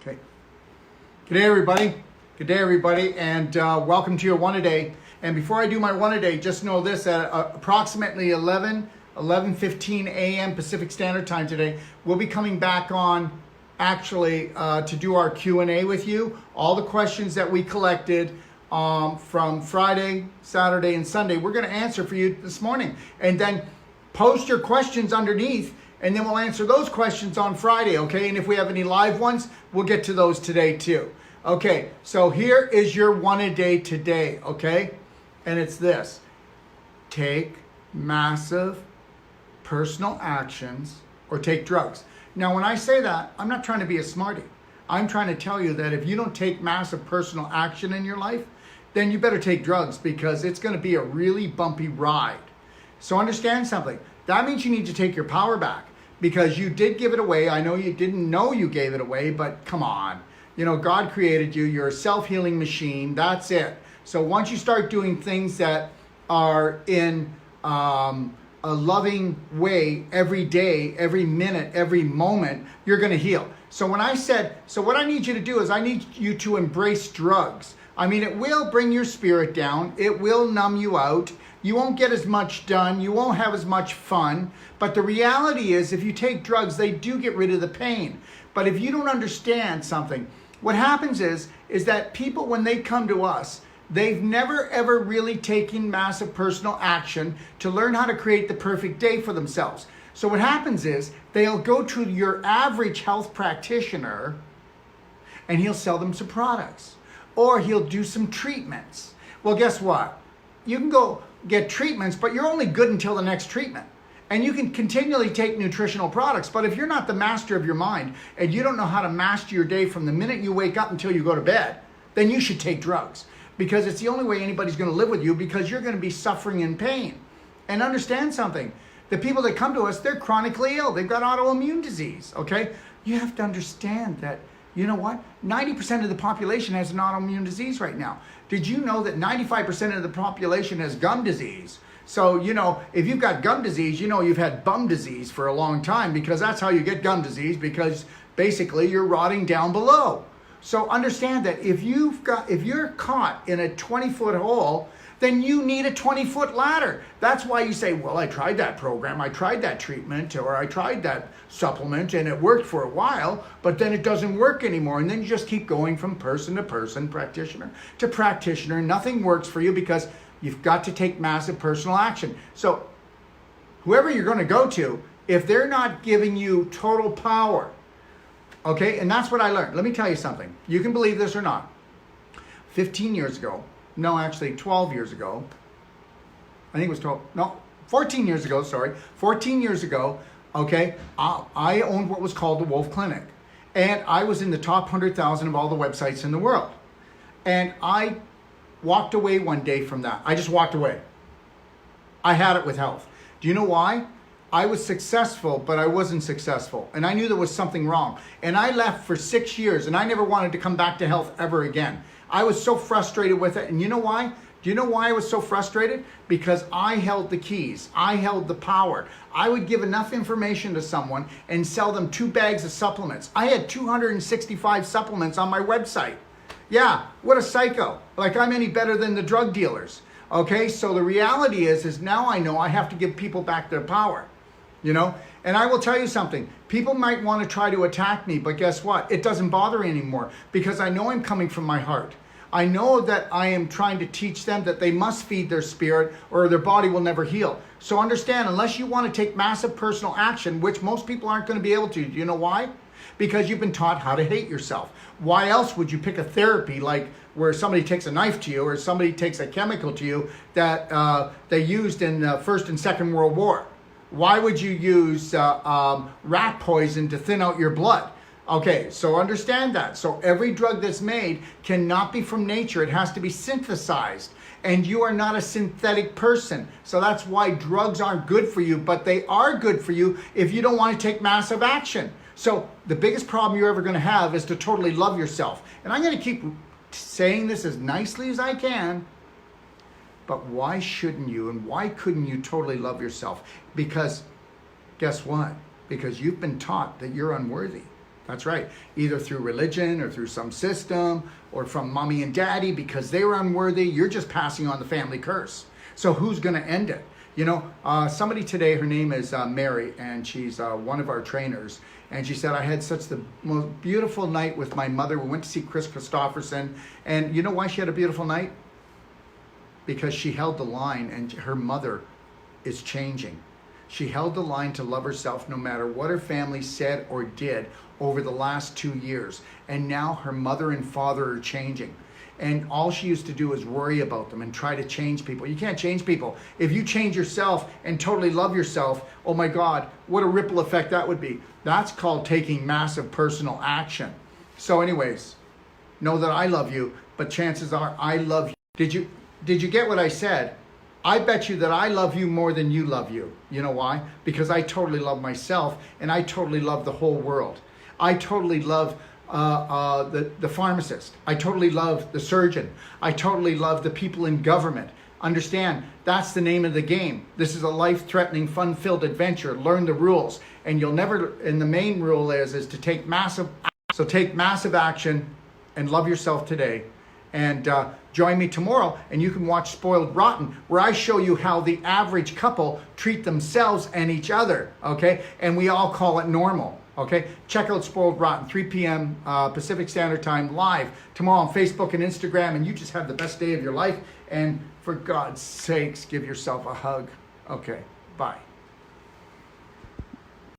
Okay. Good day, everybody. Good day, everybody, and welcome to your one a day. And before I do my one a day, just know this: at approximately 11:15 a.m. Pacific Standard Time today, we'll be coming back on actually to do our Q&A with you. All the questions that we collected from Friday, Saturday, and Sunday, we're going to answer for you this morning. And then post your questions underneath, and then we'll answer those questions on Friday, okay? And if we have any live ones, we'll get to those today too. Okay, so here is your one a day today, okay? And it's this: take massive personal actions or take drugs. Now, when I say that, I'm not trying to be a smarty. I'm trying to tell you that if you don't take massive personal action in your life, then you better take drugs, because it's going to be a really bumpy ride. So understand something. That means you need to take your power back, because you did give it away. I know you didn't know you gave it away, but come on. You know, God created you. You're a self-healing machine. That's it. So once you start doing things that are in a loving way every day, every minute, every moment, you're going to heal. So when I said, so what I need you to do is I need you to embrace drugs. I mean, it will bring your spirit down. It will numb you out. You won't get as much done. You won't have as much fun. But the reality is, if you take drugs, they do get rid of the pain. But if you don't understand something, what happens is that people, when they come to us, they've never ever really taken massive personal action to learn how to create the perfect day for themselves. So what happens is they'll go to your average health practitioner and he'll sell them some products, or he'll do some treatments. Well, guess what? You can go get treatments, but you're only good until the next treatment. And you can continually take nutritional products, but if you're not the master of your mind and you don't know how to master your day from the minute you wake up until you go to bed, then you should take drugs, because it's the only way anybody's going to live with you, because you're going to be suffering in pain. And understand something. The people that come to us, they're chronically ill. They've got autoimmune disease, okay? You have to understand that, you know what? 90% of the population has an autoimmune disease right now. Did you know that 95% of the population has gum disease? So, you know, if you've got gum disease, you know you've had bum disease for a long time, because that's how you get gum disease, because basically you're rotting down below. So understand that if you're caught in a 20-foot hole, then you need a 20-foot ladder. That's why you say, well, I tried that program, I tried that treatment, or I tried that supplement, and it worked for a while, but then it doesn't work anymore. And then you just keep going from person to person, practitioner to practitioner. Nothing works for you, because you've got to take massive personal action. So whoever you're going to go to, if they're not giving you total power, okay, and that's what I learned. Let me tell you something. You can believe this or not. 15 years ago, no, actually 12 years ago, I think it was 12, no, 14 years ago, sorry. 14 years ago, okay, I owned what was called the Wolfe Clinic. And I was in the top 100,000 of all the websites in the world. And I walked away one day from that. I just walked away. I had it with health. Do you know why? I was successful, but I wasn't successful. And I knew there was something wrong. And I left for 6 years, and I never wanted to come back to health ever again. I was so frustrated with it. And you know why? Do you know why I was so frustrated? Because I held the keys. I held the power. I would give enough information to someone and sell them 2 bags of supplements. I had 265 supplements on my website. Yeah, what a psycho. Like I'm any better than the drug dealers. Okay, so the reality is now I know I have to give people back their power. You know, and I will tell you something. People might want to try to attack me, but guess what? It doesn't bother me anymore, because I know I'm coming from my heart. I know that I am trying to teach them that they must feed their spirit, or their body will never heal. So understand, unless you want to take massive personal action, which most people aren't going to be able to. Do you know why? Because you've been taught how to hate yourself. Why else would you pick a therapy like where somebody takes a knife to you, or somebody takes a chemical to you that they used in the First and Second World War? Why would you use rat poison to thin out your blood? Okay, so understand that. So every drug that's made cannot be from nature. It has to be synthesized. And you are not a synthetic person. So that's why drugs aren't good for you, but they are good for you if you don't want to take massive action. So the biggest problem you're ever going to have is to totally love yourself. And I'm going to keep saying this as nicely as I can. But why shouldn't you, and why couldn't you totally love yourself? Because guess what? Because you've been taught that you're unworthy. That's right. Either through religion or through some system or from mommy and daddy because they were unworthy. You're just passing on the family curse. So who's going to end it? You know, somebody today, her name is Mary, and she's one of our trainers. And she said, I had such the most beautiful night with my mother. We went to see Chris Christopherson. And you know why she had a beautiful night? Because she held the line, and her mother is changing. She held the line to love herself no matter what her family said or did over the last 2 years. And now her mother and father are changing. And all she used to do is worry about them and try to change people. You can't change people. If you change yourself and totally love yourself, oh my God, what a ripple effect that would be. That's called taking massive personal action. So anyways, know that I love you, but chances are I love you. Did you get what I said? I bet you that I love you more than you love you. You know why? Because I totally love myself, and I totally love the whole world. I totally love the pharmacist. I totally love the surgeon. I totally love the people in government. Understand, that's the name of the game. This is a life-threatening, fun-filled adventure. Learn the rules, and you'll never. And the main rule is to take massive. So take massive action, and love yourself today. And join me tomorrow, and you can watch Spoiled Rotten, where I show you how the average couple treat themselves and each other, okay? And we all call it normal, okay? Check out Spoiled Rotten, 3 p.m. Pacific Standard Time, live tomorrow on Facebook and Instagram, and you just have the best day of your life. And for God's sakes, give yourself a hug. Okay, bye.